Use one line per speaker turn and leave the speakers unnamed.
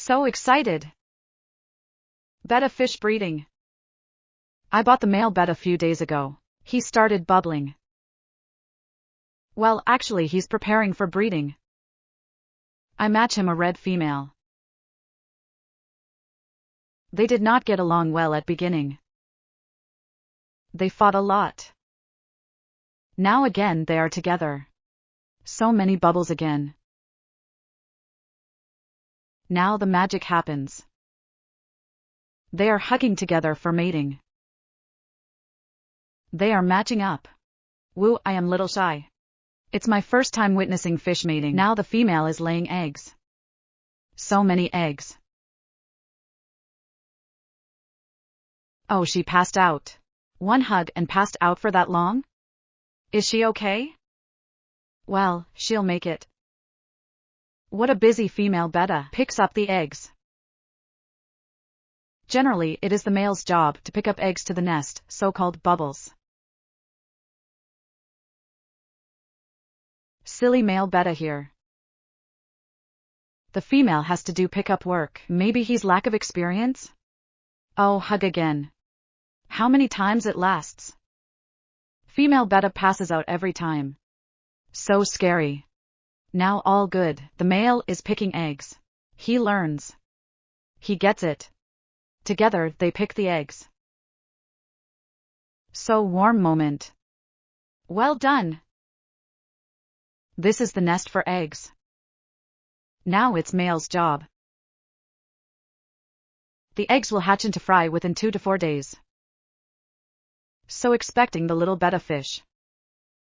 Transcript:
So excited. Betta fish breeding. I bought the male betta a few days ago. He started bubbling. Well, actually he's preparing for breeding. I match him a red female. They did not get along well at beginning. They fought a lot. Now again they are together. So many bubbles again. Now the magic happens. They are hugging together for mating. They are matching up. Woo, I am little shy. It's my first time witnessing fish mating. Now the female is laying eggs. So many eggs. Oh, she passed out. One hug and passed out for that long? Is she okay? Well, she'll make it. What a busy female betta picks up the eggs. Generally, it is the male's job to pick up eggs to the nest, so-called bubbles. Silly male betta here. The female has to do pickup work. Maybe he's lack of experience? Oh, hug again. How many times it lasts? Female betta passes out every time. So scary. Now all good. The male is picking eggs. He learns. He gets it. Together they pick the eggs. So warm moment. Well done. This is the nest for eggs. Now it's male's job. The eggs will hatch into fry within 2 to 4 days. So expecting the little betta fish.